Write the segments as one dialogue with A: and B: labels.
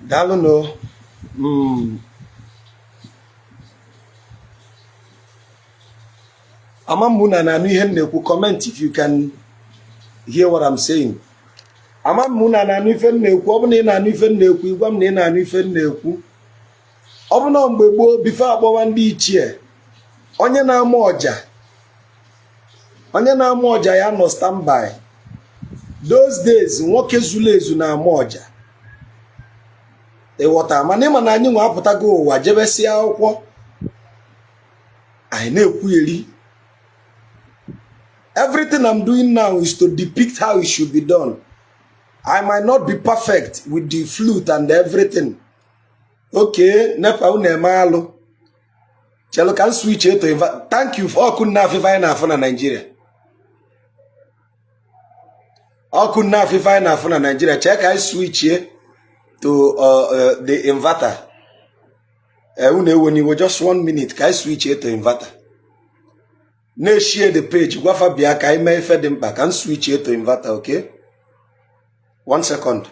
A: Daalụ no. Mm. Amamuna na anu ihe na-ekwu. Comment if you can hear what I'm saying. Amamuna na anu ife na-ekwu. Ọ bụ na ị na-anu ife na-ekwu, ịgwa m na ị na-anu ife na-ekwu. Ọ bụ na mgbe gboo before akpọwa ndị ichie, onye na-ama ọja ya nọ standby. Those days nwoke zuru ezu na-ama ọja. Ịghọta, mana ịma na anyị nwe apụtago ụwa jebesia akwụkwọ anyị na-ekwu eri. Everything I'm doing now is to depict how it should be done. I might not be perfect with the flute and everything. Okay, nepa una-eme alụ. Chelo can switch it to invite. Thank you for ọkụ na afịfa anyị na-afụ na Nigeria. Ọkụ na afịfa anyị na-afụ na Nigeria. Check I switch it to the inverter. When just 1 minute, can I switch it to inverter? No share the page. Gwafa biya ka I may fed them back and switch it to inverter, okay? 1 second.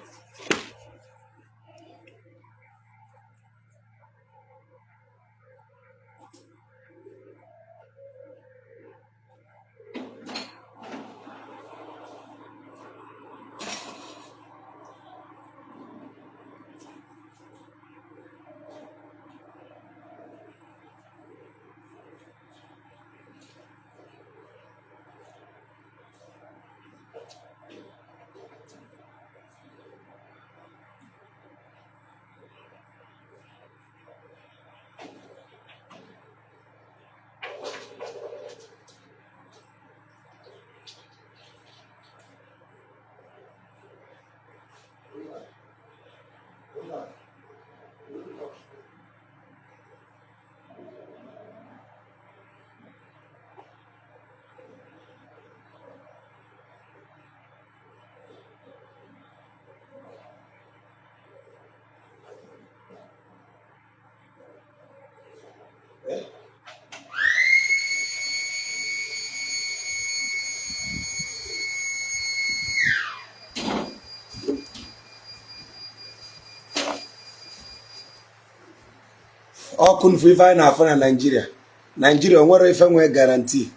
A: Ọkụ nfu ife anyị na-afụ na Nigeria. Nigeria nwere ife nwe guarantee.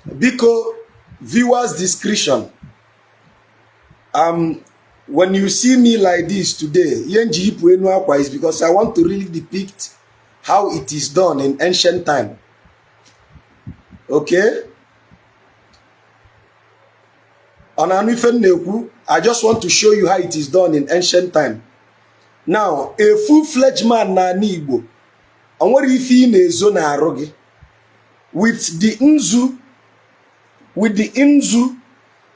A: Biko viewers discretion. When you see me like this today, yenji ipu enu akwa is because I want to really depict how it is done in ancient time. Okay? On anu ife na-ekwu, I just want to show you how it is done in ancient time. Now, a full-fledged man na Igbo, onwere ife ị na-ezo na-arụ gị. With the nzu,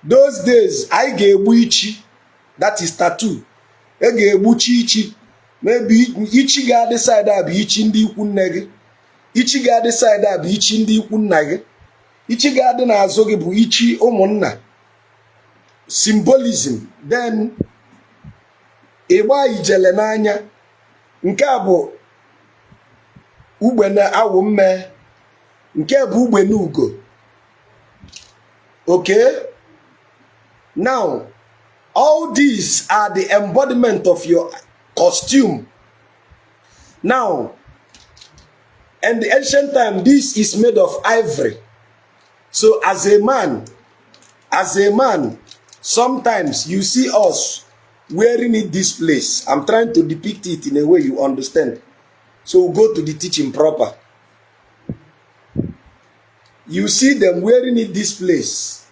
A: those days, I ga-egbu ichi, that is tattoo. E ga-egbuchi ichi. Maybe ichi ga-adị side a bụ ichi ndị ikwu nne gị. Ichi ga-adị side a bụ ichi ndị ikwu nna gị. Ichi ga-adị n'azụ gị bụ ichi ụmụnna. Symbolism. Then ịgba ijele n'anya. Nke a bụ ugbene awụ mme. Nke bụ ugbene ugo. Okay? Now, all these are the embodiment of your costume. Now, in the ancient time, this is made of ivory. So as a man, sometimes you see us wearing it this place. I'm trying to depict it in a way you understand. So we'll go to the teaching proper. You see them wearing it this place.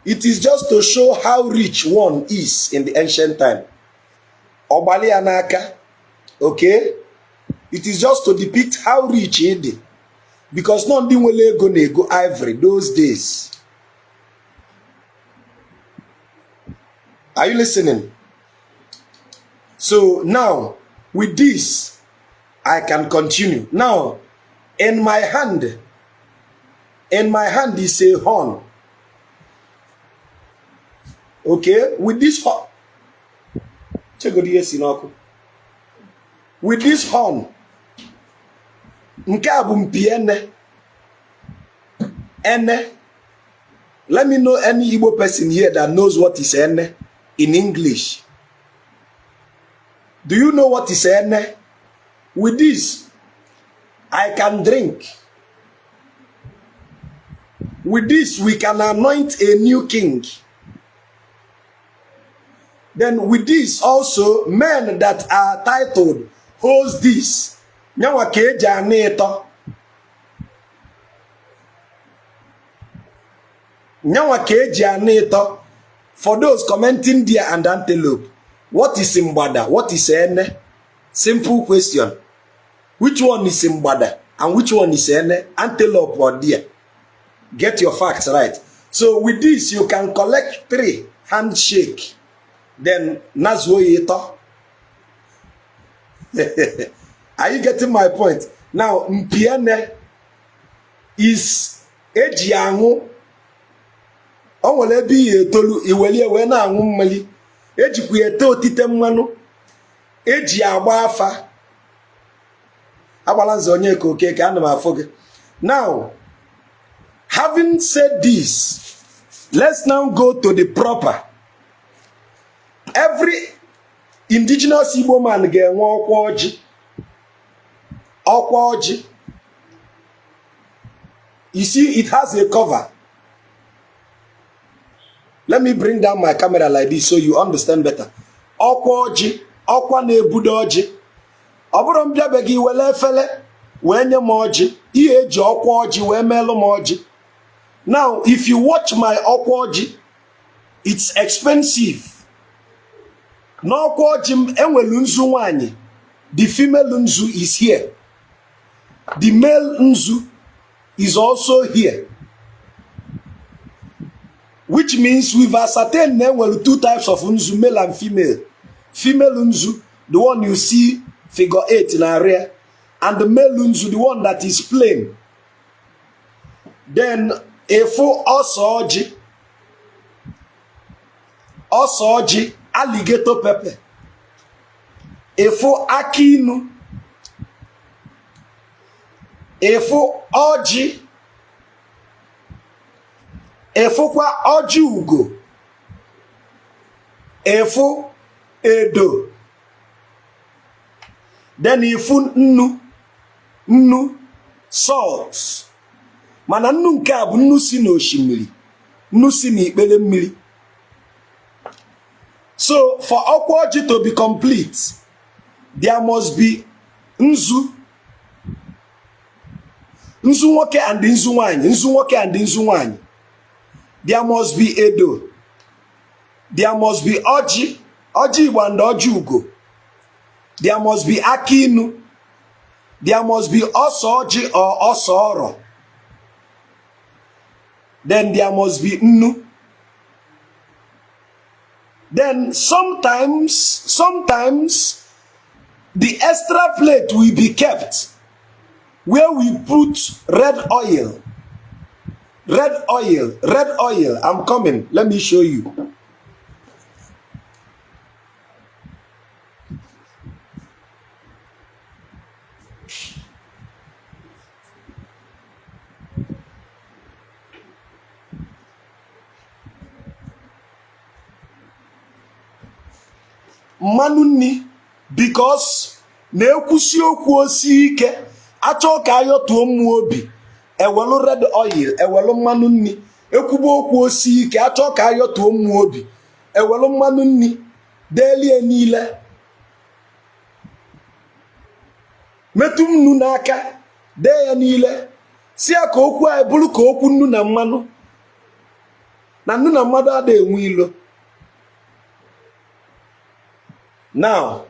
A: It is just to show how rich one is in the ancient time. Obali anaka. Okay? It is just to depict how rich he is. Because none of them go ivory those days. Are you listening? So now, with this, I can continue. Now, in my hand is a horn. Okay, with this horn, with this horn, nke a bụ mpi ene Let me know any Igbo person here that knows what is ene in English. Do you know what is ene? With this, I can drink. With this, we can anoint a new king. Then with this also, men that are titled holds this. Nyawa keji aneto. Nyawa keji aneto. For those commenting deer and antelope, what is Simbada? What is ene? Simple question. Which one is Simbada and which one is ene? Antelope or deer? Get your facts right. So with this, you can collect 3 handshake. Then Nazwoyeto. Are you getting my point? Now, Mpiene is Ejiangu. Onwele bi tolu iweli ewe na anwu mmali. Ejikwu ete otite mmanu. Eji agba afa. Agbalanze onye ka okeke ana m afọ gị. Now, having said this, let's now go to the proper. Every indigenous Igbo man ga-enwe ọkwa ọjị. Ọkwa ọjị. You see, it has a cover. Let me bring down my camera like this so you understand better. Ọkwa ọjị, ọkwa na-ebudo ọjị. Ọ bụrụ m bịa be gị wele efele wee nye m ọjị, ihe eji ọkwa ọjị wee meelụ m ọjị. Now, if you watch my ọkwa ọjị, it's expensive. N'ọkwa ọjị m enwelu nzu nwanyị. The female nzu is here. The male nzu is also here. Which means we've ascertained enwelu 2 types of nzu, male and female. Female nzu, the one you see figure 8 in our rear, and the male nzu, the one that is plain. Then efo ọsọ ọjị, alligator pepper. Efo akinu. Efo ọjị. Efo kwa ọjị ugo. Efo edo. Then efo nnu salt. Mana nnu nke a bụ nnu si n'osimiri. Nnu si n'ikpere mmiri. So, for ọkwa ọjị to be complete, there must be nzu. Nzu nwoke and nzu nwanyị. Nzu nwoke and nzu nwanyị. There must be edo. There must be ọjị. Ọjị Igbo and ọjị ugo. There must be akinu. There must be ọsọ ọjị or ọsọ ọrọ. Then there must be nnu. Then sometimes the extra plate will be kept where we put red oil. Red oil. I'm coming. Let me show you. Mmanụ nni, because na-ekwusi okwu osi ike achọ ka ayotuo mmụọ obi ewelu red oil ewelu mmanụ nni ekwubo okwu osi ike achọ ka ayotuo mmụọ obi ewelu mmanụ nni delie niile metu nnu n'aka dee ya niile si ya ka okwu a bụrụ ka okwu nnu na mmanụ ada enwe ilo. Now,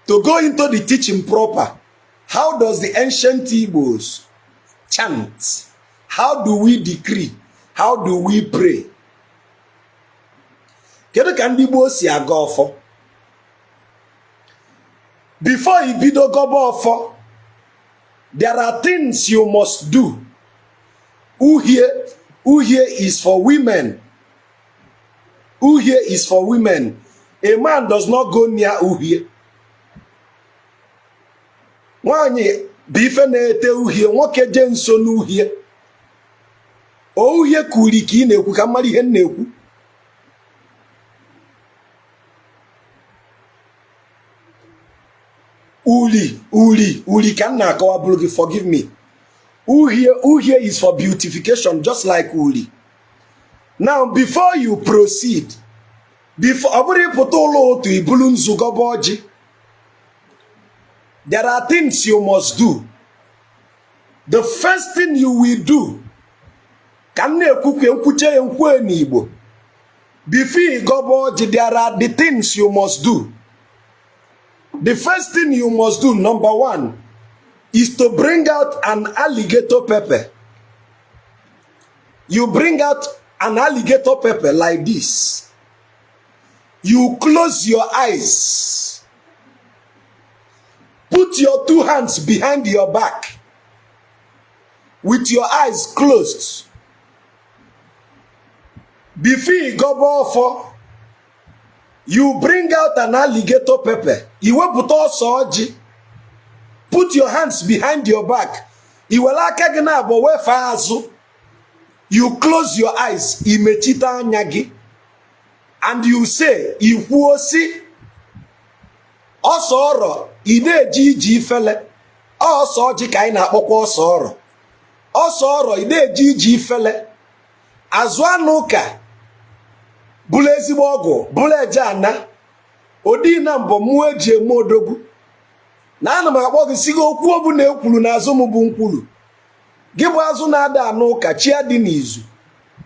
A: to go into the teaching proper, how does the ancient Igbos chant? How do we decree? How do we pray? Kedu ka ndị Igbo si aga ọfọ? Before you bido goba ọfọ, there are things you must do. Uhie is for women. Uhie is for women. A man does not go near uhie. Nwanyị bụ ife na-ete uhie, nwoke je nso n'uhie. Uhie ka uri ka ị na-ekwu ka mmadụ ihe na-ekwu. Uri ka m na-akọwa bụrụ gị, forgive me. Uhie is for beautification, just like uri. Now before you proceed, ọ bụrụ ịpụta ụlọ otu ibulu nzugọba ọjị, there are things you must do. The first thing you will do, ka m na-ekwukwe nkwuche ya nkwue n'Igbo, before ịgọba ọjị, there are the things you must do. The first thing you must do, number one, is to bring out an alligator pepper. You bring out an alligator pepper like this. You close your eyes. Put your two hands behind your back with your eyes closed. Before Ịgọ-Ọfọ, you bring out an alligator pepper. Iwepụta ọsọ ọjị. Put your hands behind your back. Iwere aka gị na-abọ wefe azụ. You close your eyes. Imechita anya gị. And you say, ikwuo si, ọsọ ọrọ, ị na-eji iji ifele. Ọsọ ọjị ka anyị na-akpọkwa ọsọ ọrọ. Ọsọ ọrọ, ị na-eji iji ifele. Azụ anụ ụka, bụrụ ezigbo ọgwụ, bụrụ eje ana. Odi na mbọ mụ eji eme odogwu. Na ana m akpọ gị si gị okwu ọbụ na ekwuru na azụ m bụ nkwulu. Gị bụ azụ na-ada anụ ụka, chi ya dị n'izu.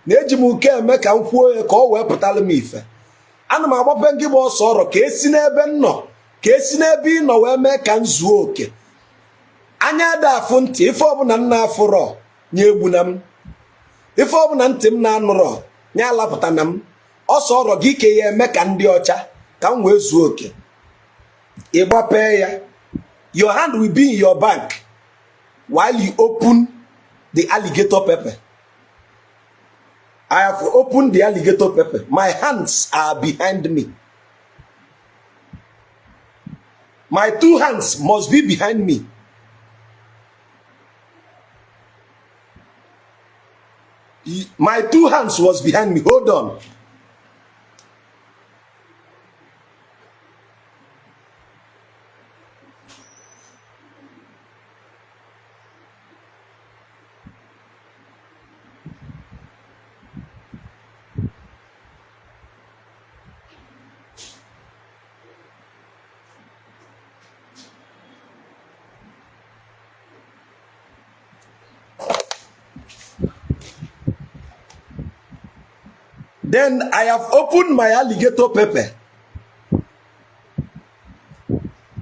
A: Na-eji m uke eme ka m kwuo ya ka ọ wee pụtara m ife. Ana m agbape gị bụ ọsọ ọrọ ka esi n'ebe m nọ, ka esi n'ebe ị nọ wee mee ka m zuo oke. Anya ada afụ ntị, ife ọbụla m na-afụrọ nye egbuna m. Ife ọbụla ntị m na-anụrọ nye alapụta na m. Ọsọ ọrọ gị ka ya eme ka ndị ọcha ka m wee zuo oke. Ịgbape ya, your hand will be in your bank while you open the alligator pepper. I have opened the alligator pepper. My hands are behind me. My two hands must be behind me. My two hands was behind me. Hold on. Then I have opened my alligator pepper.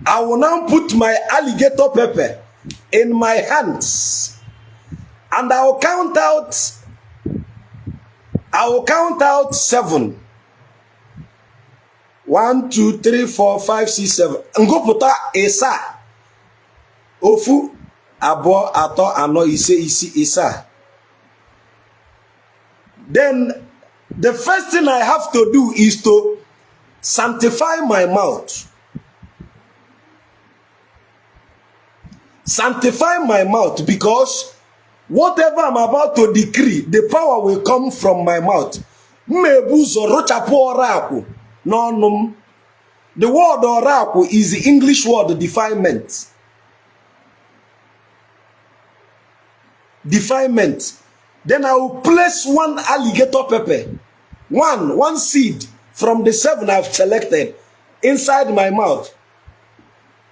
A: I will now put my alligator pepper in my hands. And I will count out 7. 1, 2, 3, 4, 5, 6, 7. Ngopụta ịsa. Ofu, abụọ, atọ, anọ, ise, isii, ịsa. Then the first thing I have to do is to sanctify my mouth. Sanctify my mouth, because whatever I'm about to decree, the power will come from my mouth. Mmebuzo rochapu oraku n'ọnụ. The word oraku is the English word defilement. Defilement. Then I will place one alligator pepper, one seed from the 7 I've selected inside my mouth,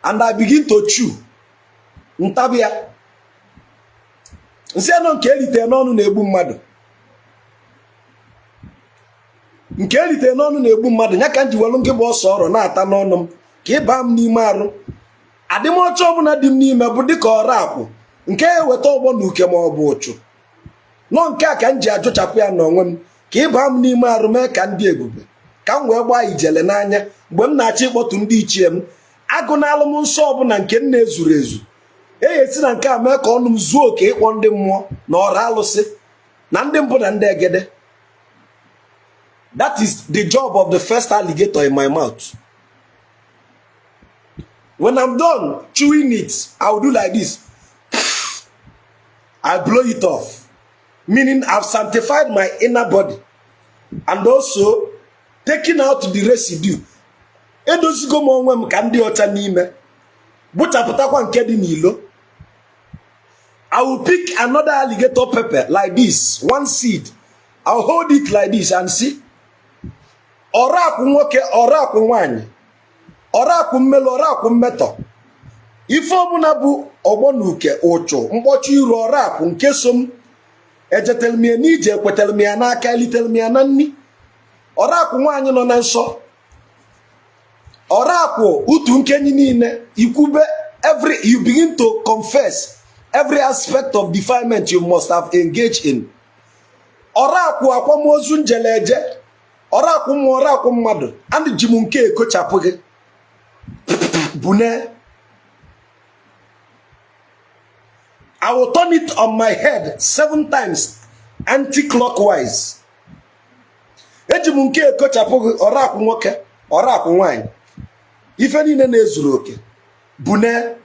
A: and I begin to chew. Ntabia. Nsi ano nke elite n'ọnụ na-egbu mmadụ. Nke elite n'ọnụ na-egbu mmadụ, nya ka nji welu nke bụ ọsọ ọrọ na-ata n'ọnụ m ka ịba m n'ime arụ. Adịmọcha ọbụla dị m n'ime bụ dịka ọra akwụ nke eweta ọgbọ na uke ma ọ bụ ụchụ. Nọ nke a ka m ji ajụchapụ ya n'onwe m ka ịba m n'ime arụ mee ka ndị ebube, ka m wee gbaa ijele n'anya mgbe m na-achọ ịkpọtụ ndị ichie m. Agụ n'alụ m nsọ ọbụla nke m na-ezuru ezu, esi na nke a mee ka ọnụ m zuo oke ịkpọ ndị mmụọ na ọra alụsị na ndị mbụ na ndị egede. That is the job of the first alligator in my mouth. When I'm done chewing it, I will do like this. I blow it off. meaning I've sanctified my inner body and also taking out the residue. Edozigo m onwe m ka ndị ọcha n'ime, bụchapụtakwa nke dị n'ilo. I will pick another alligator pepper like this, one seed. I'll hold it like this and see. Ọrakụ nwoke, ọrakụ nwanyị, ọrakụ mmelo, ọrakụ mmetọ. Ife ọbụla bụ ọgbọnuke ụchụ mkpọchi iru ọrakụ nke so m ejetel m ya n'ije ekwetel m ya n'aka elitel m ya na nni. Ọrakụ nwanyị nọ na nsọ. Ọrakụ utu nkenyi niile ikwube you begin to confess every aspect of defilement you must have engaged in. Ọrakụ akwamozu njeleje, ọrakụ mmụọ, ọrakụ mmadụ, and ji m nke ekochapụ gị. Bune. I will turn it on my head 7 times anti-clockwise. Eji m nke ekochapụ gị, ọrakụ nwoke, ọrakụ nwanyị. Ife niile na-ezuru oke. Bune.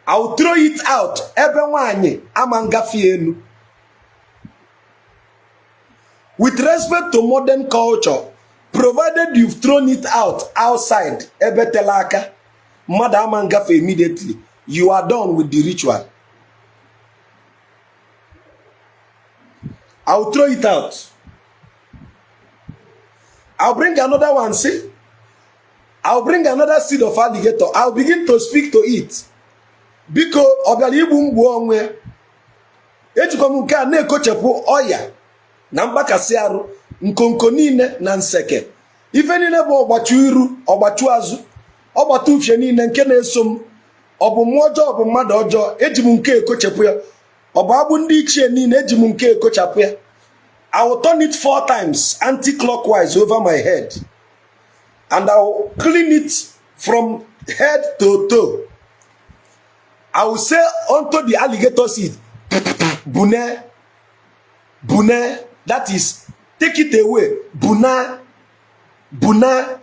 A: I will throw it out. Ebe nwanyị ama ngafe enu. With respect to modern culture, provided you've thrown it out outside, ebe telaka, mmadụ ama ngafe immediately, you are done with the ritual. I will throw it out. I'll bring another one, see? I'll bring another seed of alligator. I'll begin to speak to it. Biko ọbịara igbu mgbu onwe. Ejikwa m nke a na-ekochepụ ọya na mgbakasị arụ, nkonko niile na nseke. Ife niile bụ ọgbachu iru, ọgbachu azụ, ọgbata ufie niile nke na-eso m. Ọ bụ mmụọ ọjọọ, ọ bụ mmadụ ọjọọ, eji m nke ekochepụ ya. Ọ bụ agbụ ndị ichie niile, eji m nke ekochapụ ya. I will turn it 4 times anti-clockwise over my head. And I will clean it from head to toe. I will say unto the alligator seed, Bune, Bune, that is, take it away. Buna, Buna,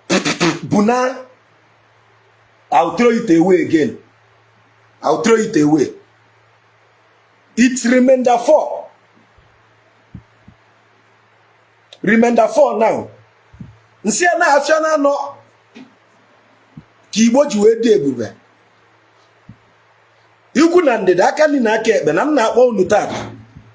A: Buna. I'll throw it away again. I'll throw it away. It's remainder 4. Remainder 4 now. Nsi na afia na no ki Igbo ji wee dị ebube. Ikwu na ndịda aka ni na aka ekpe na m na-akpọ unu taa.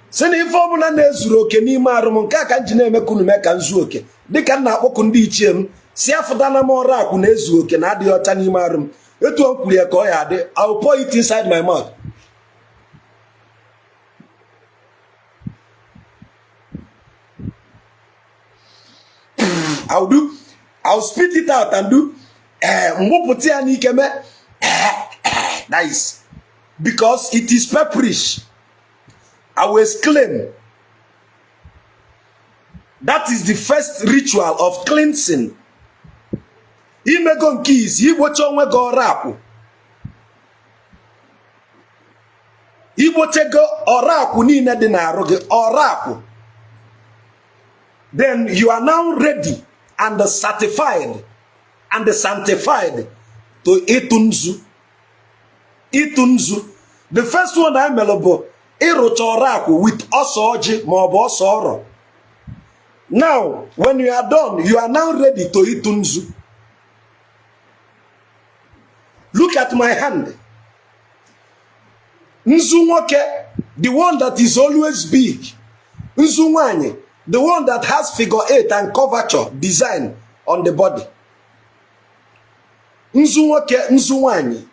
A: Sị na ife ọbụla na-ezuru oke n'ime arụ m nke aka nji na-eme kunu mee ka nzu oke. Dịka m na-akpọku ndị ichie m, si afụta na m ọrụ akwụ na-ezu oke na adịghị ọcha n'ime arụ m. Etu o kwuru ya ka ọ ya adị, I will pour it inside my mouth. I'll spit it out and do mwoputi ya n'ike me. Nice. Because it is pepperish. I will exclaim. That is the first ritual of cleansing. Imego nkis, igbocha onwe go ọrakụ. Igbochego ọrakụ niile dị n'arụ gị, ọrakụ. Then you are now ready and certified and sanctified to itunzu. Itunzu. The first one I melobo ịrụcha ọrakụ with ọsọ ọjị ma ọ bụ ọsọ ọrọ. Now, when you are done, you are now ready to itunzu. Look at my hand. Nzu nwoke, the one that is always big. Nzu nwanyị, the one that has figure 8 and curvature design on the body. Nzu nwoke, nzu nwanyị.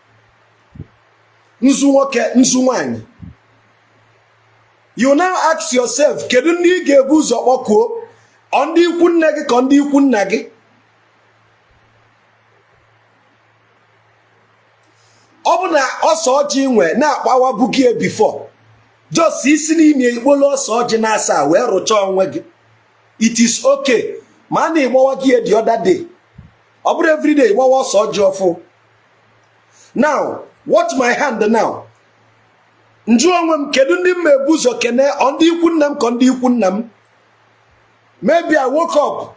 A: Nzu nwoke, nzu nwanyị. You now ask yourself, kedu ndị ị ga-ebu ụzọ kpọkuo? Ọ ndị ikwu nne gị ka ndị ikwu nna gị? Ọ bụ na ọsọ ọjị nwe na-akpawa bugie before. Just isi n'ime ikpolo ọsọ ọjị na-asa wee rụcha onwe gị. It is okay. Ma na ịgbawa gị the other day. Ọ bụrụ every day ịgbawa ọsọ ọjị ọfụ. Now, watch my hand now. Nju onwe m kedu ndị m ebu ụzọ kene ọ ndị ikwu nna m ka ndị ikwu nna m? Maybe I woke up.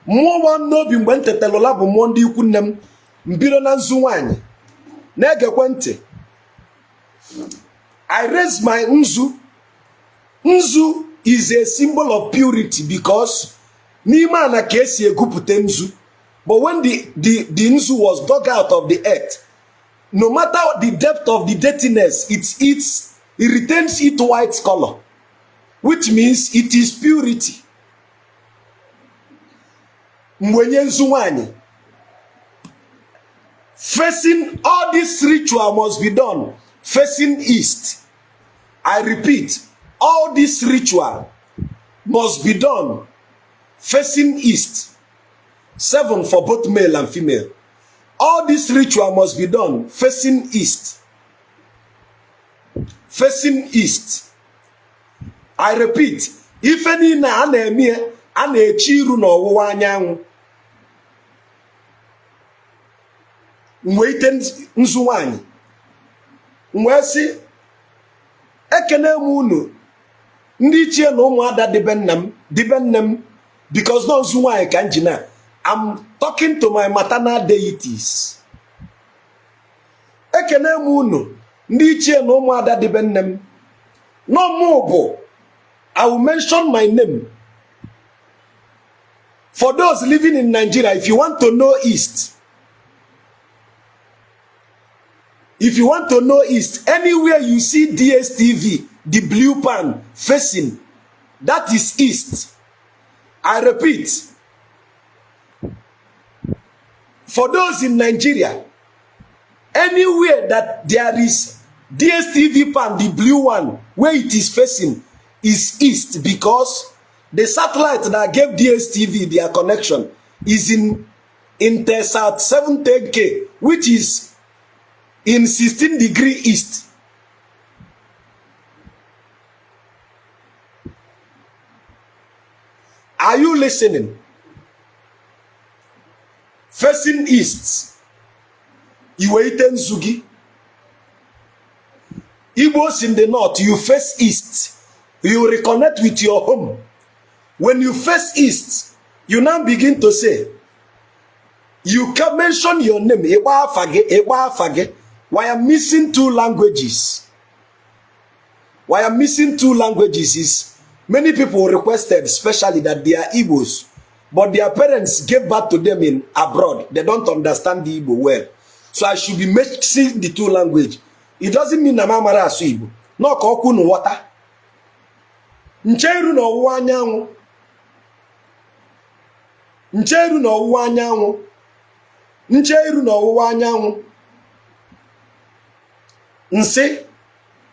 A: Mmụọ nwa n'obi mgbe m tetelụla bụ mmụọ ndị ikwu nne m. Mbido na nzu nwanyị. Na-egekwe ntị. I raise my nzu Nzu is a symbol of purity because n'ime ana ka esi egwupụta nzu. But when the nzu was dug out of the earth, no matter the depth of the dirtiness, it retains its white color, which means it is purity. Mwenye nzu nwanyị. Facing, all this ritual must be done facing east. I repeat, all this ritual must be done facing east. 7 for both male and female. All this ritual must be done facing east. Facing east. I repeat, if any na ana-eme a na-echi iru n'ọwụwa anyanwụ. Mgbe ite nzu nwanyị. Mgbe si ekene m unu ndị ichie na ụmụada dibe nne m because no nzu nwanyị ka njina. I'm talking to my maternal deities. Ekene m unu ndị ichie na ụmụada dibe nne m. No more. I will mention my name. For those living in Nigeria, if you want to know East, anywhere you see DSTV, the blue pan facing, that is East. I repeat, for those in Nigeria, anywhere that there is DSTV pan, the blue one, where it is facing, is East, because the satellite that gave DSTV their connection is in Intelsat 710K, which is in 16 degree east. Are you listening? Facing east. Iweite Nzugi. Igbos in the north, you face east. You reconnect with your home. When you face east, you now begin to say, you can mention your name. Why I'm missing 2 languages? Why I'm missing 2 languages is many people requested, especially that they are Igbos, but their parents gave birth to them in abroad. They don't understand the Igbo well. So I should be mixing the 2 languages. It doesn't mean na mamara asu Igbo. No ka okwu nu water. Ncheru no ọwụwa anyanwụ. Ncheru no ọwụwa anyanwụ. Ncheru no ọwụwa anyanwụ. Nsi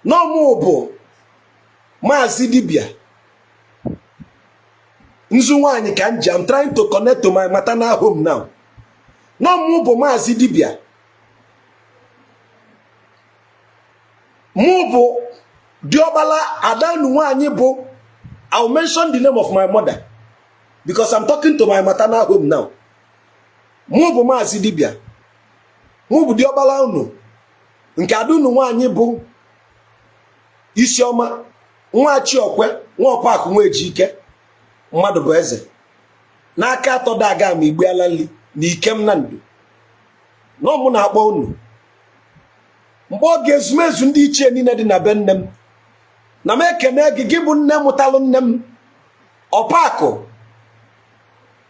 A: no mu bụ Maazị Dibia. Nzu nwanyị ka nji. I'm trying to connect to my maternal home now. No mu bụ Maazị Dibia. Mu bụ Diobala Adanu nwanyị bụ. I'll mention the name of my mother because I'm talking to my maternal home now. Mu bụ Maazị Dibia. Mu bụ Diobala unu. Nke adunu nwanyị bụ Isioma nwa Chiokwe nwa Ọpakụ nwa Ejike mmadụ bụ eze. N'aka atọ daga ma igbeala nli na Ikem na Ndo. No mụ na-akpọ unu. Mgbe oge ezumezu ndị ichie niile dị na be nne m. Na m ekene gị bụ nne mụtalụ nne m. Ọpakụ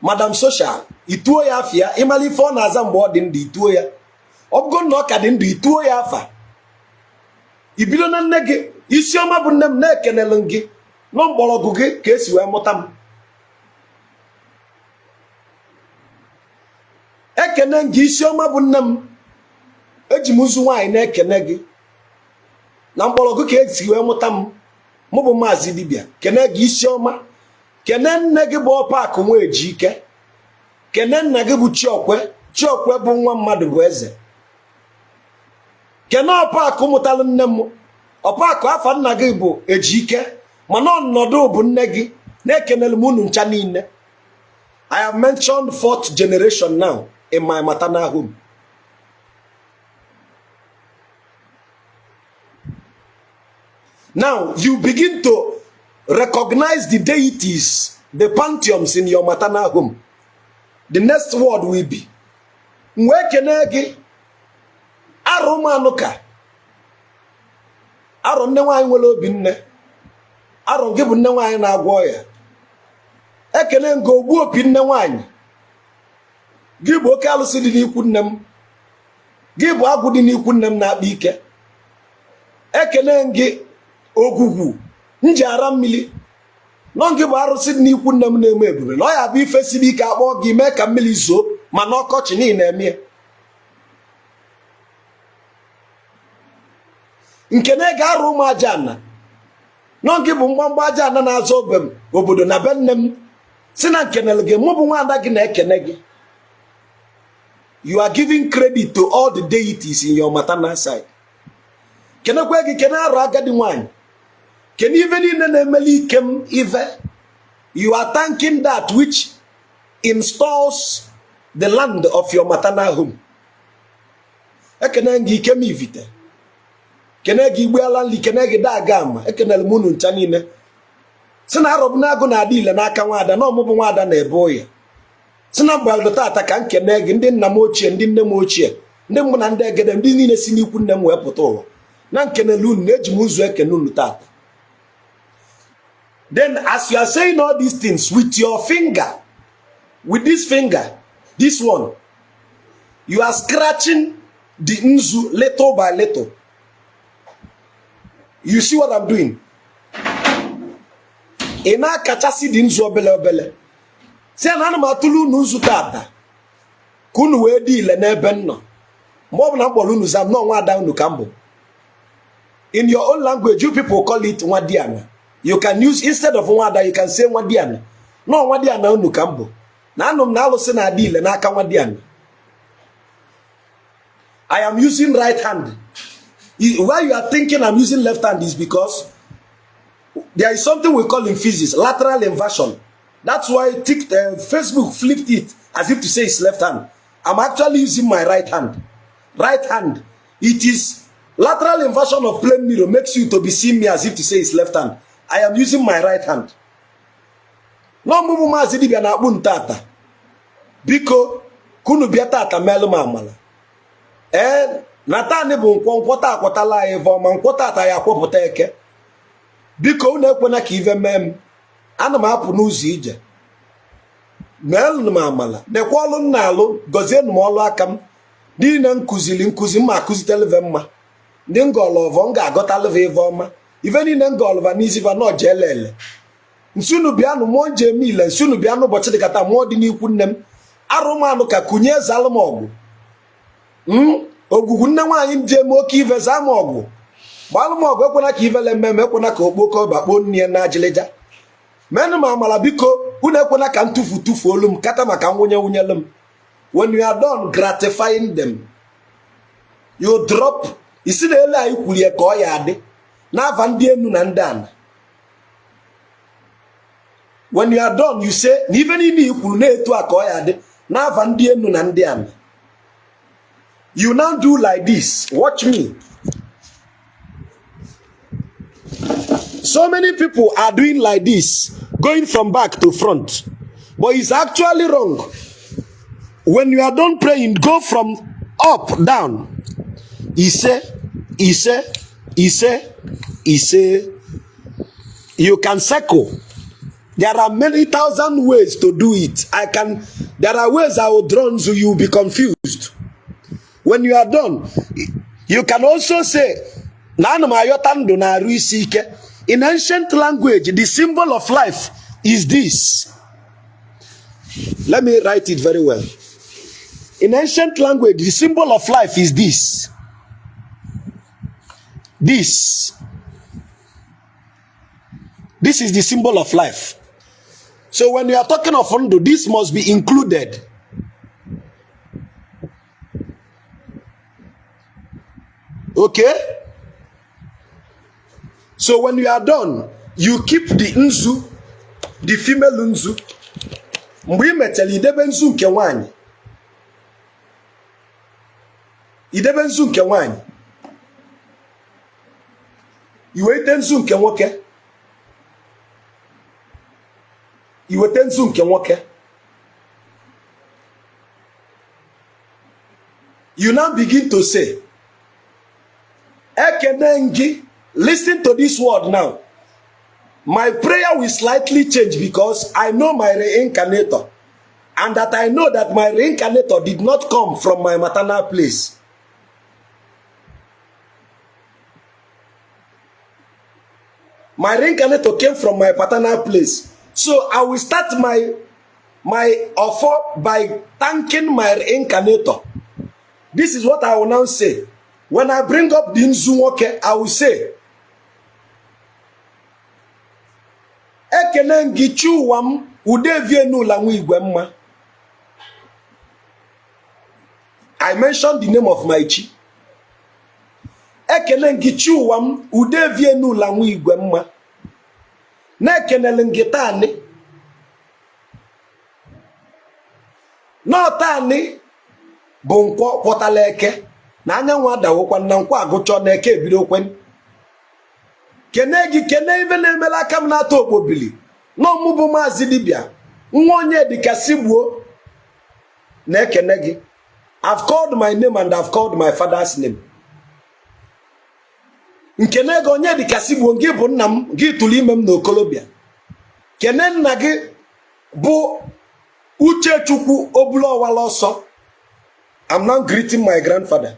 A: Madam Social ituo ya afịa ịmala ife ọ na-aza mgbe ọ dị ndụ ituo ya. Ọ bụgo na ọ ka dị ndụ ituo ya afa. Ibido na nne gị Isioma bụ nne m na-ekenelu gị nọ mgbọrọgwụ gị ka esi wee mụta m. Ekene gị Isioma bụ nne m. Eji m nzu nwaanyị na-ekene gị na mgbọrọgwụ ka esi wee mụta m. Mụ bụ Maazị Dibia. Kene gị Isioma. Kene nne gị bụ Ọpakụ nwa Ejike. Kene nna gị bụ Chiokwe. Chiokwe bụ nwa mmadụ bụ eze. Kene Ọpakụ mụtalụ nne m. Ọpakụ afa nna gị bụ Ejike. Mana ọnọdụ bụ nne gị. Na-ekenelu m unu ncha niile. I have mentioned 4th generation now in my maternal home. Now you begin to recognize the deities, the pantheons in your maternal home. The next word will be Mwekenegi Aromanuka. Aro nne nwanyị nwere obi nne. Aro arọ gị bụ nne nwaanyị na-agwọ ya. Ekene ngo ogbu opi nne nwaanyị. Gị bụ oke alụsị dị n'ikwu nne m. Gị bụ agwụ dị n'ikwu nne m na-akpa ike. Ekene gị ogwugwu nji ara mmiri. Nọ gị bụ arụsị dị n'ikwu nne m na-eme ebube. Na ọ ya bụ ife siri ike akpọ gị mee ka mmiri zoo ma n'ọkọchị niile eme. Nke na-ege arụ ụmụ aja ana. Nọ gị bụ mgbamgba aja ana na-azọ obodo na be nne m. Si na nkenele gị mụ bụ nwaada gị na-ekene gị. You are giving credit to all the deities in your maternal side. Kenekwe gị kene arụ agadi nwaanyị. Kene ife niile na-emeli ikem ife. You are thanking that which installs the land of your maternal home. Ekene gị ikem ivite. Kene gị igbe ala nli, kene gị daga ama. Ekenele munu ncha niile. Si na arọbụ na-agụ na-adị ile n'aka nwaada na ọmụbụ nwaada na-ebe oya. Si na mgbe tata ka nkene gị ndị nna m ochie, ndị nne m ochie, ndị mụ na ndị egede, ndị niile si n'ikwu nne m wee pụta ụwa. Na nkenele unu na-eji m ụzọ ekene unu tata. Then as you are saying all these things with your finger, with this finger, this one, you are scratching the nzu little by little. You see what I'm doing? Ị na-akachasị dị nzu obele obele. Si na ana m atụlụ unu nzu tata ka unu wee dị ile n'ebe nọ. Mgbe ọbụla mkpọrọ unu zam nọ nwaada unu ka mbụ. In your own language, you people call it nwadiana. You can use, instead of nwaada, you can say nwadiana. No, nwadiana unu ka mbụ. Na anụ m na alụsị na adị ile n'aka nwadiana. I am using right hand. Why you are thinking I'm using left hand is because there is something we call in physics lateral inversion. That's why Facebook flipped it as if to say it's left hand. I'm actually using my right hand. Right hand. It is lateral inversion of plane mirror makes you to be seeing me as if to say it's left hand. I am using my right hand. No mumu mazi dibia na akpu ntata. Biko kunu bia tata melu ma amala. Natani bụ nkwọnkwọta akwọtala anyị vọma nkwọta ata ya akwọpụta eke. Biko unu ekwena ka ive mee m. Ana m apụ n'ụzọ ije. Meelu m amala. Nekwa ọlụ m na-alụ gọzienụ m ọlụ aka m. Ndị na nkụzi m akụziteleve mma. Ndị ngọlọvọ m ga-agọtaleve ive ọma. Ive niile ngọlọva n'iziva na ọje elele. Nsunu bịanụ mụọ njem ile. Nsunu bịanụ ụbọchị dịkata mụọ dị n'ikwu nne m. Arụmanụ ka kunye zalụ m ọgwụ. Ogwugwu nne nwaanyị njem oke ive zaa m ọgwụ. Gbalụ m ọgwụ ekwena ka ivele mmemme ekwena ka okpoko bakpo nne na ajịlịja. Menụ m amala biko unu ekwena ka ntụfu olu m kata maka nwunyelu m. When you are done gratifying them, you drop. Isi na ele anyị kwulie ka ọ ya adị n'afa ndị enu na ndị ana. When you are done, you say na ife niile ikwuru na-etu a ka ọ ya adị n'afa ndị enu na ndị ana. You now do like this. Watch me. So many people are doing like this, going from back to front. But it's actually wrong. When you are done praying, go from up, down. Ise. You can circle. There are many thousand ways to do it. There are ways I will draw so you will be confused. When you are done, you can also say, in ancient language, the symbol of life is this. Let me write it very well. In ancient language, the symbol of life is this. This is the symbol of life. So when you are talking of Ondo, this must be included. Okay? So when you are done, you keep the nzu, the female nzu. Mgbe meteli idebe nzu nke nwaanyị. Idebe nzu nke nwaanyị. Iwete nzu nke nwoke. Iwete nzu nke nwoke. You now begin to say, Ekenengi, listen to this word now. my prayer will slightly change because I know my reincarnator, and that I know that my reincarnator did not come from my maternal place. My reincarnator came from my paternal place. So I will start my offer by thanking my reincarnator. This is what I will now say. When I bring up the Nzuwoke, I will say, Ekene ngichu wam udevie nula igwemma. I mentioned the name of my chi. Ekene ngichu wam udevie nula igwemma. Na ekene ngitani. No tani bonko potaleke. Na anyanwụ adawokwa na nkwa agụchọ na eke ebido kwen. Kene gị kene ive na-emela aka m na-atọ okpobili na ọmụbụ maazị dibịa nwa onye dịka sigbuo na ekene gị. I've called my name and I've called my father's name. Nkene gị onye dịka sigbuo gị bụ nna m gị tụrụ ime m n'okolobịa. Kene nna gị bụ Uchechukwu Obulowaloso. I'm now greeting my grandfather.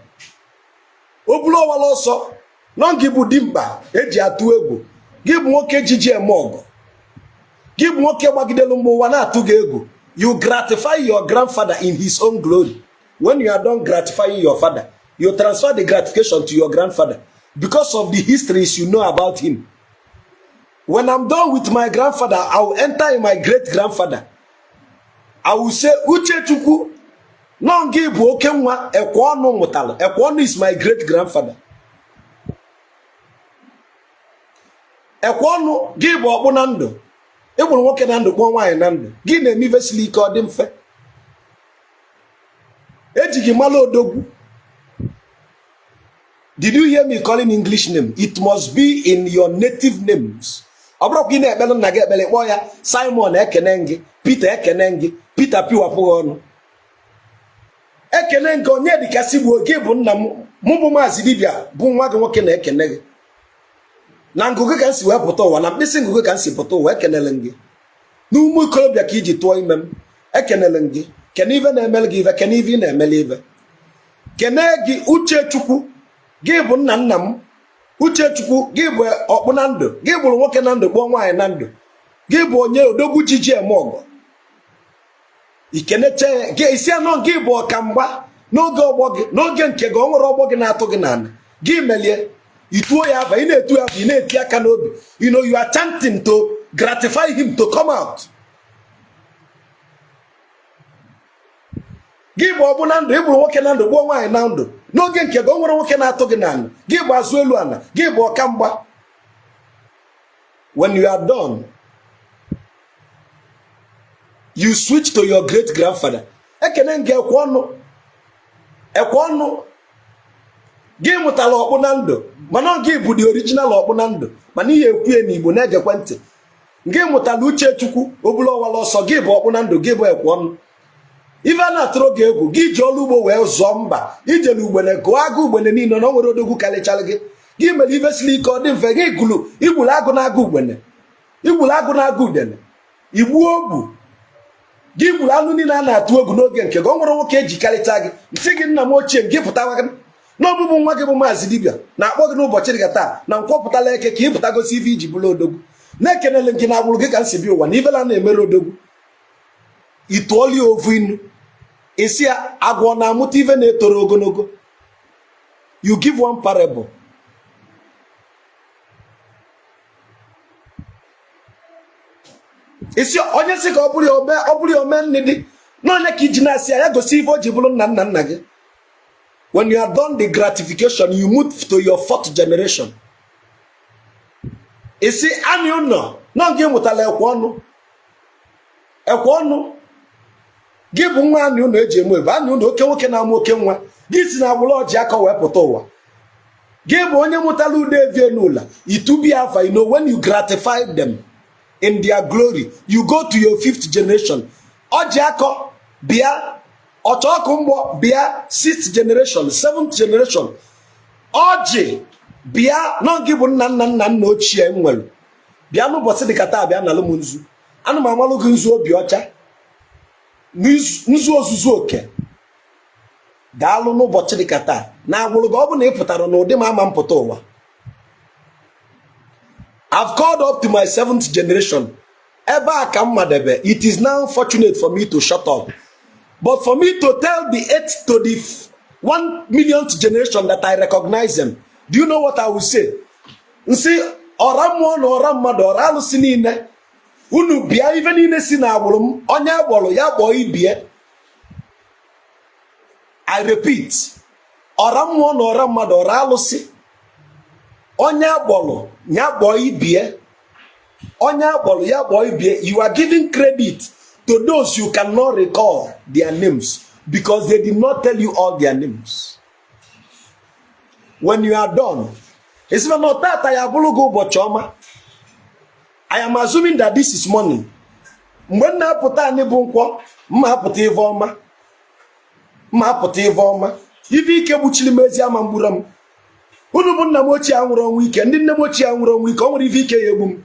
A: Obulowaloso. Non gibu dimba eji atu egwu. Give nwoke jiji emogo. Give nwoke gbagidelu mbo na atu egwu. You gratify your grandfather in his own glory. When you are done gratifying your father, you transfer the gratification to your grandfather because of the histories you know about him. When I'm done with my grandfather, I will enter in my great grandfather. I will say Uchechukwu non gibu oke nwa Ịgọ-Ọfọ mutalo. Ịgọ-Ọfọ is my great grandfather. Ịgọ-Ọfọ gị bụ ọkpụ na ndụ. Egburu nwoke na ndụ kpọọ nwaanyị na ndụ. Gị na-eme ife siri ike ọ dị mfe. Eji gị mala odogwu. Did you hear me calling English name? It must be in your native names. Ọ bụrụ gị na-ekpele nna gị ekpele kpọọ ya Simon ekene gị, Peter ekene gị, Peter piwapụghị ọnụ. Ekene nke onye dịka sigbuo gị bụ nna m bụ maazị dibịa bụ nwa gị nwoke na ekene gị. Na ngụgụ ka nsi wee pụta ụwa na mkpịsị ngụgụ ka nsi pụta ụwa ekenele gị. N'ụmụ ikolobịa ka iji tụọ ime m ekenele gị. Kene ive na-emele gị ive, kene ive ị na-emele ive. Kene gị Uchechukwu gị bụ nna nna m. Uchechukwu gị bụ ọkpụ na ndụ, gị bụrụ nwoke na ndụ kpọọ nwaanyị na ndụ. Gị bụ onye odogwu jiji eme ọgọ. Ikeneche gị isi anọ gị bụ ọkamgba n'oge ọgbọ gị, n'oge nke gị ọ nwere ọgbọ gị na-atụ gị n'ala. Gị melie ituo ya aba, ị na-etu ya aba, ị na-eti aka n'obi. You know you are chanting to gratify him to come out. Gị bụ ọbụ na ndụ, ị bụrụ nwoke na ndụ gbuo nwaanyị na ndụ. N'oge nke gị ọ nwere nwoke na-atụ gị n'ala. Gị bụ azụ elu ala, gị bụ ọkamgba. When you are done, you switch to your great grandfather. Ekene nge Ịgọ-Ọfọ. Ịgọ-Ọfọ gị mụtara ọkpụ na ndụ mana gị bụ the original ọkpụ na ndụ mana ihe ekwuye n'Igbo na-egekwe ntị. Gị mụtara Uchechukwu Obulowaloso gị bụ ọkpụ na ndụ gị bụ Ịgọ-Ọfọ. Ife a na-atụrụ gị egwu gị ji ọrụ ugbo wee zụọ mba ije n'ugbene gụọ agụ ugbene niile na o nwere odogwu karịchara gị. Gị mere ife siri ike ọ dị mfe gị igburu agụ na-agụ ugbene, igburu agụ na-agụ udene, igbuo ogbu. Gị gburu anụ niile a na-atụ egwu n'oge nke gị ọ nwere nwoke eji karịcha gị. Nsị gị nna m ochie m gị pụtawa gị n'ọbụbụ nwa gị bụ maazị dibịa na-akpọ gị n'ụbọchị dịka taa na nkwọpụtala eke ka ị pụtagosi ife iji bụrụ odogwu. Na-ekenele gị na agbụrụ gị ka nsi bịa ụwa na ifela na-emere odogwu. Ituoli ovu inu isi ya agwọ na-amụta ife na-etoro ogologo. You give one parable. Isi onye sị ka ọ bụrụ ya ome nne dị na onye ka iji na-asị ya gosi ife o ji bụrụ nna nna nna gị. When you are done the gratification, you move to your fourth generation. Isi anị ụnọ na gị mụtala Ịgọ-Ọfọ. Ịgọ-Ọfọ gị bụ nwa anị ụnọ eji emu ebe anị ụnọ oke nwoke na-amụ oke nwa. Gị si na agbụrụ ọjị aka wee pụta ụwa. Gị bụ onye mụtala ude evie n'ụla itubi afa. You know when you gratify them in their glory, you go to your fifth generation. Ọjị akọ bịa ọchọkụ mgbọ bịa sixth generation, seventh generation. Ọjị bịa na gị bụ nna nna nna nna ochie nwere. bịa n'ụbọchị dịka taa bịa nalụ m nzu ana m amalụ gị nzu obi ọcha nzu ozuzu oke daalụ n'ụbọchị dịka taa na-agwụrụ gị ọ bụ na ị pụtara n'ụdị m ama mpụta ụwa. I've called up to my 7th generation. Ebe a ka m madebe. It is now fortunate for me to shut up. But for me to tell the 8th to the 1 millionth generation that I recognize them, do you know what I will say? Nsi ọra mmụọ na ọra mmadụ ọra alụsị niile unu bịa ife niile si na agbụrụ m onye agbọrọ ya gbọọ ibie. I repeat, ọra mmụọ na ọra mmadụ ọra alụsị onye agbọrọ ya gbọọ ibie. Onye agbọrọ ya gbọọ ibie. You are giving credit to those you cannot recall their names because they did not tell you all their names. When you are done, it's not that I am assuming that this is money. When I put a nibunko, Maputivoma, if he kept Chilimezia Mamburam, Unubuna Mochi Angron weekend, didn't Mochi Angron week, only VK boom.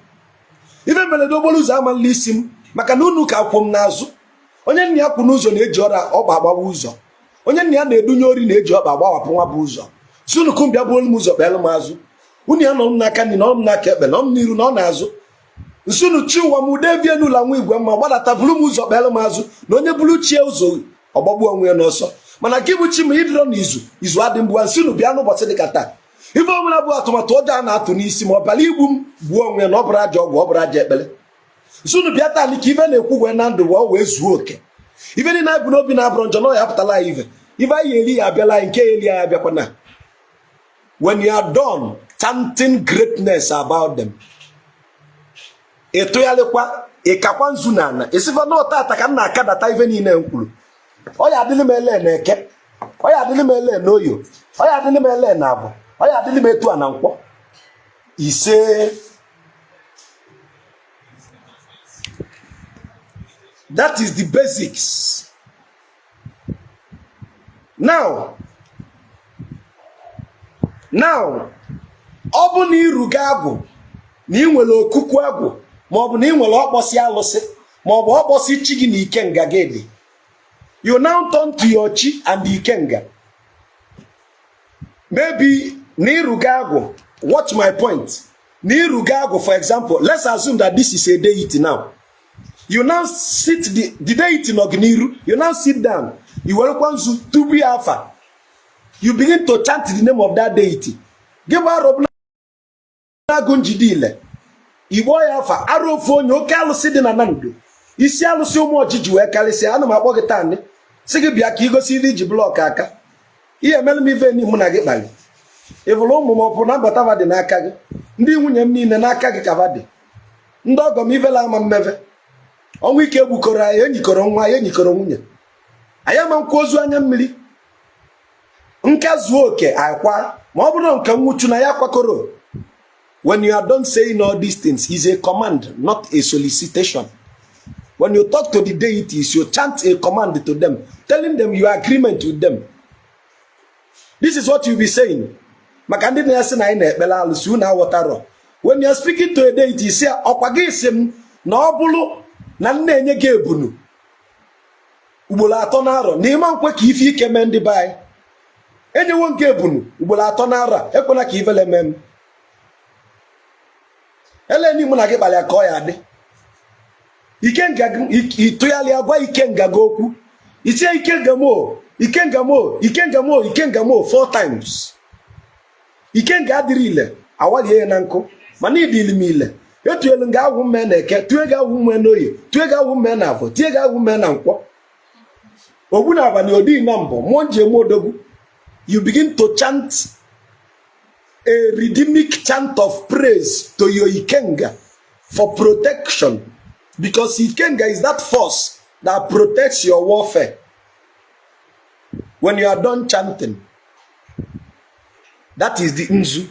A: Even when the double Zaman listen, Makanunu Kapum Nazu, onye nya kunuzo na eji ora ọba ụzọ onye nya na-edunye ori na eji ọba gbawapụ ụzọ sunu kumbia bolu ụzọ belu mazu uni anọ n'aka ni no n'aka ekpe no n'iru no n'azụ sunu chi ụwa mu devie nula nwa igwe mma gbadata bulu ụzọ belu mazu na onye bulu chie ụzọ ọgbagbu onwe n'ọsọ mana kibu chi m idro n'izu adị mgbu sunu bịa n'ụbọchị dịka taa ife ọmụna bụ atụmatụ ọjọọ na-atụ n'isi ma ọbala igbu m gbuo onwe na ọbụrụ aja ọgwụ ọbụrụ aja ekpele sunu bịa taa ka ife na-ekwu wee na ndụ wee zuo oke ife ni na-ebu n'obi na-abụrụ njọ na ya pụtala ife anyị eri ya abịala nke eli ya abịakwana. When you are done chanting greatness about them, etoyalekwa ịkakwa nzu na ana esifa na ọtata ka nna akadata ife niile nkwuru ọ ya adịlị m ele na eke ọ ya adịlị m ele na oyo ọ ya adịlị m ele na abụ ọ ya adịlị m etu a na nkwọ ise. That is the basics. Now, ọ bụ na iruga agwụ na ị nwere okuku agwụ ma ọ bụ na ị nwere ọkpọsị alụsị ma ọ bụ ọkpọsị chi gị na ikenga gị dị, you now turn to your chi and ikenga. Maybe na iruga agwụ, watch my point. Na iruga agwụ, for example, let's assume that this is a deity now. You now sit the deity Nogniru, you now sit down. You welcome to be alpha. You begin to chant the name of that deity. Give her Robna Gunjidile. Iboy alpha, Arofon, no Kalusid in Anando. Isi alusi umo jiju e kalisi anu mabogitani. Sigi biaki go si viji block aka. Iye melu mi veni muna gibali. Evolo mo po na batava de n'aka gị. Ndị nwunye m niile n'aka gị kavadi. Ndị ọgọ m ivela ama mmeve. Ọnwa ike gbukọrọ anyị enyikọrọ nwa anyị enyikọrọ nwunye. Anyị ama nkwa ozu anya mmiri. Nka zuo oke akwa ma ọ bụrụ nke nwuchu na ya kwakọrọ. When you are done saying all these things, is a command, not a solicitation. When you talk to the deities, you chant a command to them, telling them your agreement with them. This is what you'll be saying. When you are speaking to a deity, you say, Opagisim, Nobulu, Nane Gebunu. Ubulatonaro, Niman Kwakifi Kemendi by anyone Gebunu, Ubulatonara, Epona Kivelemem. Eleni Munagibala Koyade. Ikenga Goku. He say Ikengamo 4 times. Ikenga dirile. Awali ye nanko. Mani dilimile. Etuelunga womeneke. Tuega womenoye. Tuega womenavo. Tiega womenanko. Obuna bani odi nambo. Monje modogu. You begin to chant a rhythmic chant of praise to your Ikenga for protection. Because Ikenga is that force that protects your warfare. When you are done chanting, that is the Nzu.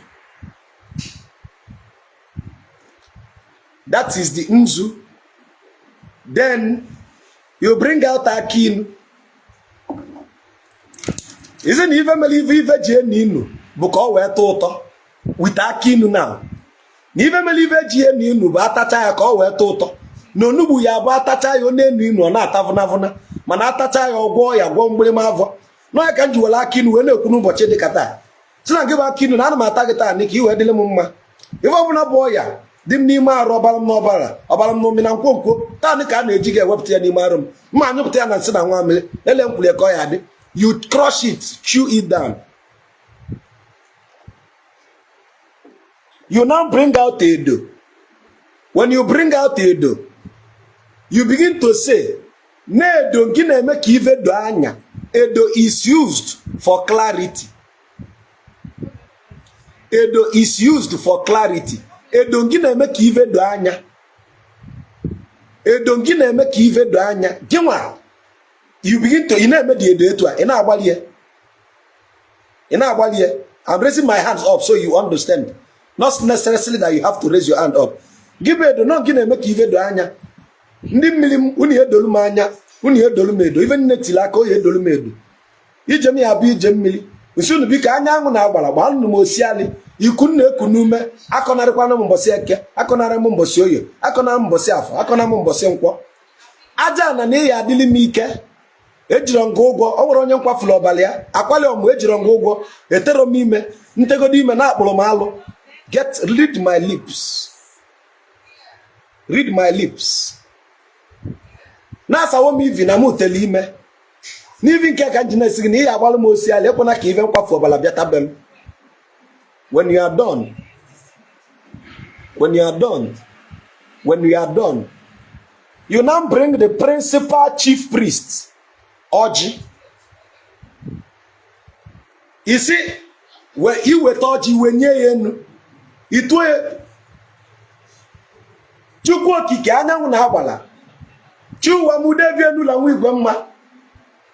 A: That is the Nzu. Then you bring out Akin. Isn't even believe Ninu? Because we're total with Akinu now. na ife mere ife ji enu inu bụ atacha ya ka ọ wee tọ ụtọ na onugbu ya bụ atacha ya ọ na-enu inu ọ na-ata vụnavụna mana atacha ya ọgwọ ya gwọ mgbịrịma avọ n'ọnya ka m ji were aka inu wee na-ekwu n'ụbọchị dịka taa si na gị bụ aka inu na ana m ata gị taa ka i wee dịrị m mma ife ọbụla bụ ọya dị m n'ime arụ ọbara m n'ọbara ọbara m n'omi na nkwonkwo taa ka a na-eji ga-ewepụta ya n'ime arụ m mma anyụpụta ya na nsị na nwa mmiri ele m kwulie ka ọ ya dị you crush it, chew it down. You now bring out Edo. When you bring out Edo, you begin to say, Edo is used for clarity. Edo is used for clarity. Edo you begin to I'm raising my hands up so you understand. Not necessarily that you have to raise your hand up. Give Edo, no gina make even do anya. Ndi milim uni edolu manya, uni edolu medo, even netilako edolu medo. Ijemi abi jemili. Usunu bika anya angu na agbala, balu no mosiali. Ikunne kunume, akonare kwa na mbosi eke, akonare mbosi oyo, akonare mbosi afọ, akonare mbosi nkwo. Aja na ne ya adili mike. Ejirongo ụgwọ, ọ nwere onye nkwafulu ọbali ya, akwali ọmụ ejirongo ụgwọ, etero m ime, ntegodi ime na akpụrụ m alụ. Read my lips. Read my lips. Na sawo mi vi na mu tele ime. Ni vi nke ka njine sigi ni ya agbalu mo si ale ekwana ka even kwafu obala bia tabem. When you are done. When you are done. When you are done. You now bring the principal chief priest. Oji. You see, when you were Oji when you itwe Chukwu okike anyanwụ na agbala Chuwa mu devie nula nwa igwe mma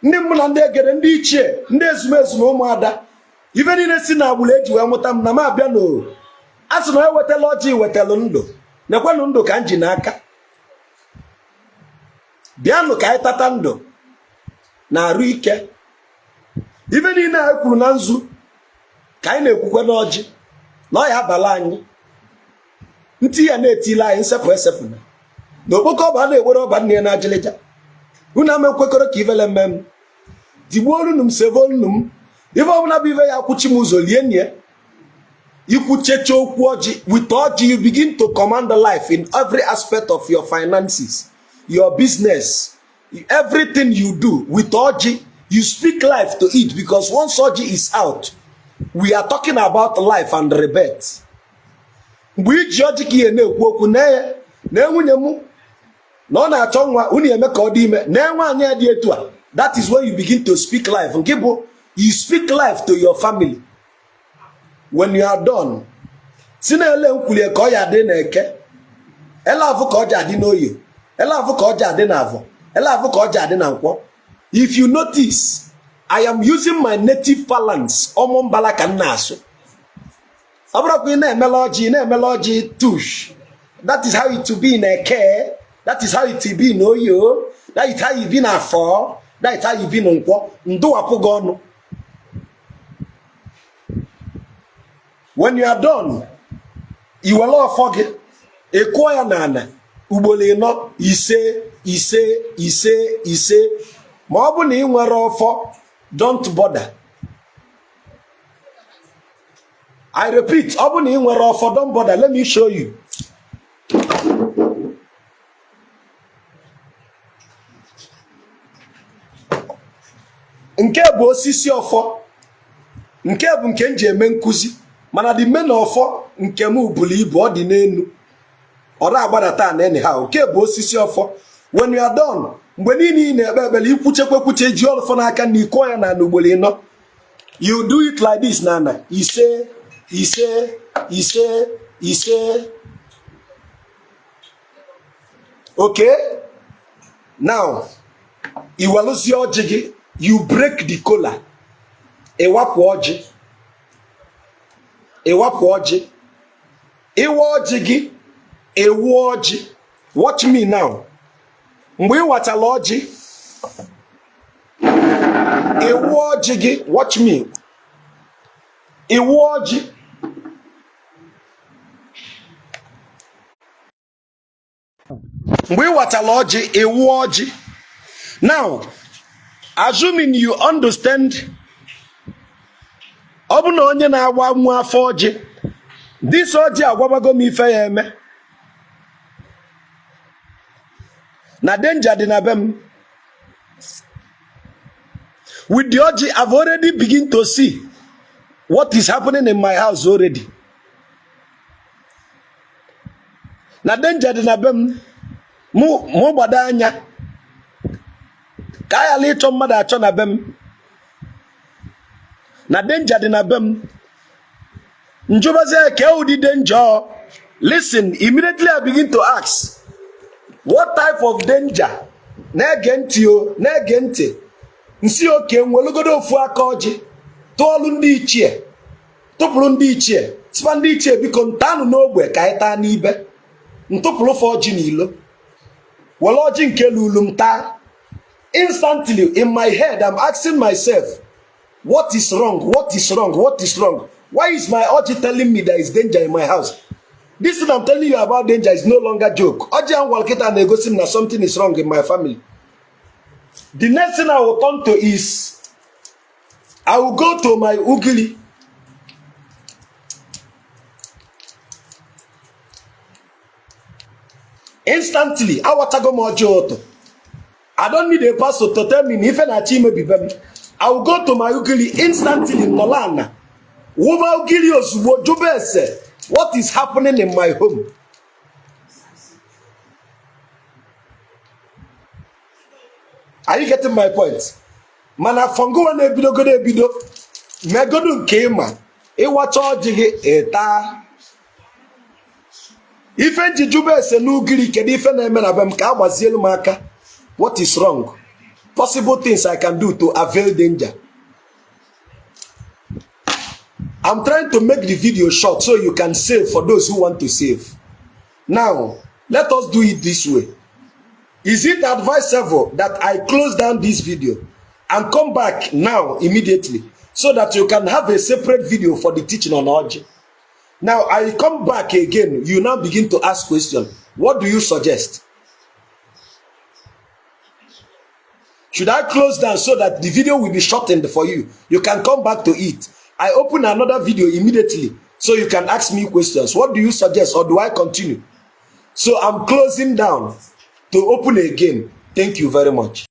A: ndị mụ na ndị egere ndị ichie ndị ezumezu na ụmụada ife niile si na agbụla eji wee mụta m na m abịa no asị na ewetala ọjị wetelu ndụ nekwenụ ndụ ka m ji n'aka bịanụ ka anyị tata ndụ na arụ ike ife niile anyị kwuru na nzu ka anyị na-ekwukwe n'ọjị na ya abala anyị ntị ya na-etile anyị nsepụ esepụ na okpoko ọba na-ewere ọba nne na ajịlịja unu ama ekwekọrọ ka ivele mmem tigbuo olu m seve olu m ife ọbụla bụ ife ya kwuchi m ụzọ lie nye ikwuchecha okwu ọjị with ọjị you begin to command the life in every aspect of your finances, your business, everything you do with ọjị you speak life to it because once ọjị is out we are talking about life and rebirth. Mgbe iji ọjị ka ihe na-ekwu okwu na nwunye m na ọ na-achọ nwa unu eme ka ọ dị ime na nwaanyị dị etu a that is when you begin to speak life. Nke bụ you speak life to your family. When you are done si na ele nkwulie ka ọ ya dị na eke ele afụ ka ọ ji adị n'oye ele afụ ka ọ ji adị na avọ ele afụ ka ọ ji adị na nkwọ. If you notice I am using my native parlance. Omombala kan naso. Abrakwe na-emela ọjị tush. That is how it to be in a care. That is how it to be in Oyo. That is how you be in Afọ. That is how you be in Nkwo. Ndo apugo ọnụ. When you are done, you will not forget. Eko ya nana. Ugbole no ise. Ma ọ bụ na ị nwere ọfọ, don't bother. I repeat, ọ bụ na ị nwere ọfọ, don't bother. Let me show you. Nke bụ osisi ọfọ. Nke bụ nke nje eme nkuzi. Mana dị men ọfọ nke m bulu ibu ọ dị n'enu. Ọ na-agbadata na anyhow. Nke bụ osisi ọfọ. When you are done, mgbe niile na-ekpe ekpere ikwuchekwuche ji ọfọ n'aka na iko ya na n'ugboro ịnọ. You do it like this nana. Ise. Okay? Now, iwalusi ọjị gị, you break the collar. Ewapụ ọjị. Iwa ọjị gị, ewu ọjị. Watch me now. Mgbe ịwachala ọjị, ewu ọjị gị, watch me. Ewu ọjị. Mgbe ị watala ọjị, ịwụ ọjị. Now, assuming you understand, ọ bụ na onye na-agba nwa afọ ọjị, this ọjị agwabago m ife ya eme. Na danger dị na be m. With the ọjị, I've already begin to see what is happening in my house already. Na danger dị na be m. Mụ gbado anya ka ayala ịchọ mmadụ achọ na be m. Na danger dị na be m. Njobazie ke ụdị danger. Listen, immediately I begin to ask, what type of danger? Na-ege ntị o, na-ege ntị. Nsi oke nwelugodo ofu aka ọjị tụọlụ ndị ichie, tụpụrụ ndị ichie, sịpa ndị ichie biko ntanụ n'ogbe ka anyị taa n'ibe. Ntụpụrụ fọ ọjị n'ilo. Well, ọjị nke lulu m taa. Instantly in my head I'm asking myself, what is wrong? What is wrong? What is wrong? Why is my ọjị telling me there is danger in my house? This thing I'm telling you about danger is no longer joke. Ọjị anwalkịta na-egosi m na something is wrong in my family. The next thing I will turn to is, I will go to my ugili. Instantly, I don't need a pastor to tell me if I will go to my ugili instantly. Nolana. What is happening in my home? Are you getting my point? Mana fongo na ebido godo ebido. Megodo nke ma. Iwacha ọjị eta. Ife njijube ese n'ugiri kedu ife na-eme na be m ka agbazielu m aka. What is wrong? Possible things I can do to avail danger. I'm trying to make the video short so you can save for those who want to save. Now, let us do it this way. Is it advisable that I close down this video and come back now immediately so that you can have a separate video for the teaching on ọjị? Now I come back again, you now begin to ask questions. What do you suggest? Should I close down so that the video will be shortened for you? You can come back to it. I open another video immediately so you can ask me questions. What do you suggest, or do I continue? So I'm closing down to open again. Thank you very much.